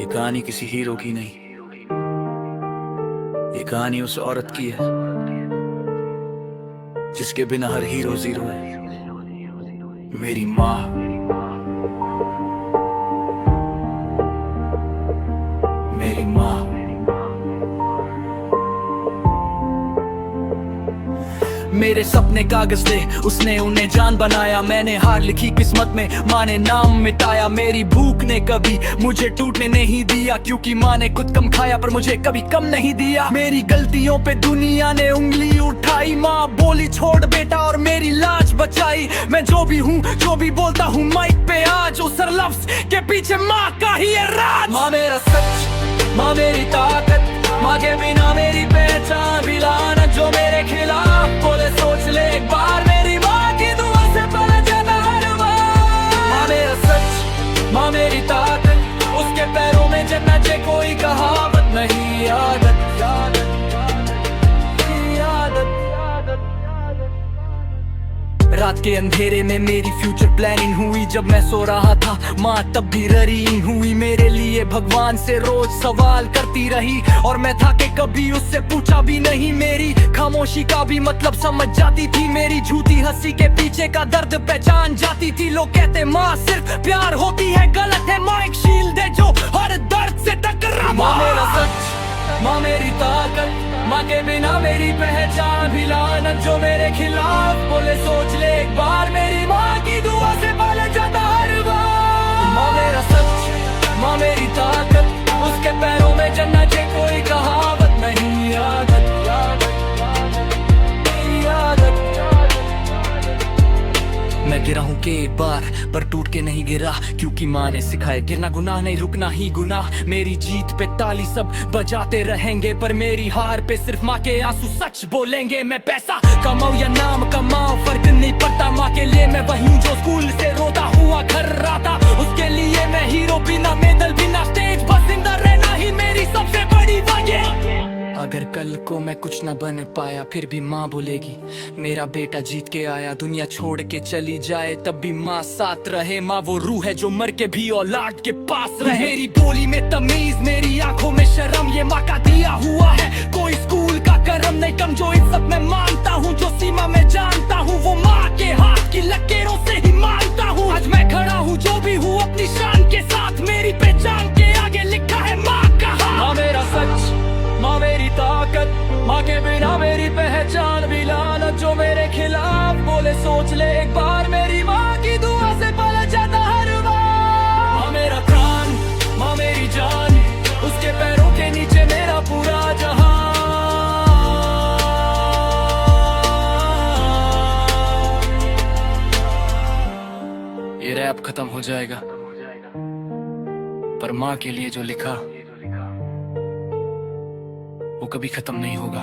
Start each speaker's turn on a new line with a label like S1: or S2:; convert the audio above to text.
S1: ये कहानी किसी हीरो की नहीं, ये कहानी उस औरत की है जिसके बिना हर हीरो जीरो है। मेरी माँ। मेरी माँ। मेरे सपने कागज थे, उसने उन्हें जान बनाया। मैंने हार लिखी किस्मत में, माँ ने नाम मिटाया। मेरी भूख ने कभी मुझे टूटने नहीं दिया, क्योंकि माँ ने खुद कम खाया पर मुझे कभी कम नहीं दिया। मेरी गलतियों पे दुनिया ने उंगली उठाई, माँ बोली छोड़ बेटा और मेरी लाज बचाई। मैं जो भी हूँ, जो भी बोलता हूँ माइक पे आज, उस हर लफ्ज के पीछे माँ का ही है राज। माँ मेरा सच, माँ मेरी ताकत, माँ के बिना मेरी पहचान भी लानत। जो मेरे खिलाफ बोले सोच ले एक बार, मेरी माँ की दुआ से पलट जाता हर बार। माँ मेरा सच, माँ मेरी ताकत, उसके पैरों में जन्नत है, कोई कहावत नहीं। आदत आदत रात के अंधेरे में मेरी फ्यूचर प्लानिंग हुई। जब मैं सो रहा था माँ तब भी ररी हुई। मेरे लिए भगवान से रोज सवाल करती रही, और मैं था कि कभी उससे पूछा भी नहीं। मेरी खामोशी का भी मतलब समझ जाती थी, मेरी झूठी हंसी के पीछे का दर्द पहचान जाती थी। लोग कहते माँ सिर्फ प्यार होती है, गलत है। माँ एक शील्ड है जो हर दर्द से टकरा। माँ मेरा सच, माँ मेरी ताकत, माँ के बिना मेरी पहचान भी लानत। जो मेरे खिलाफ बोले सोच ले एक बार, मेरी माँ की दुआ से पलट जाता हर बार। माँ मेरा सच, माँ मेरी ताकत, उसके पैरों में जन्नत है, कोई कहावत नहीं। आदत मैं गिरा हूँ के एक बार पर टूट के नहीं गिरा, क्योंकि माँ ने सिखाया गिरना गुनाह नहीं, रुकना ही गुनाह। मेरी जीत पे ताली सब बजाते रहेंगे, पर मेरी हार पे सिर्फ माँ के आंसू सच बोलेंगे। मैं पैसा कमाऊं या नाम कमाऊं फर्क नहीं पड़ता, माँ के लिए मैं वही हूँ जो स्कूल से रोता हुआ घर आता। उसके लिए मैं हीरो बिना मेडल बिना स्टेज, बस जिंदा रहना ही मेरी सबसे बड़ी वजह। अगर कल को मैं कुछ न बन पाया, फिर भी माँ बोलेगी मेरा बेटा जीत के आया। दुनिया छोड़ के चली जाए तब भी माँ साथ रहे। माँ वो रूह है जो मर के भी औलाद के पास रहे। मेरी बोली में तमीज, मेरी आंखों में शर्म, ये माँ का दिया हुआ है, कोई स्कूल का करम नहीं कम। जो इज्जत मैं मानता हूँ, जो सीमा मैं जानता हूँ, वो माँ के हाथ की लकीरों से ही मानता हूँ। आज मैं खड़ा हूँ जो भी हूँ अपनी शान के साथ, मेरी पहचान के आगे लिखा है माँ का हाथ। माँ मेरा सच, माँ मेरी ताकत, माँ के बिना मेरी पहचान भी लानत। जो मेरे खिलाफ बोले सोच ले एक बार, मेरी माँ की दुआ से पलट जाता हर बार। माँ मेरा प्राण, माँ मेरी जान, उसके पैरों के नीचे मेरा पूरा जहां। ये रैप खत्म हो जाएगा, पर माँ के लिए जो लिखा वो कभी खत्म नहीं होगा।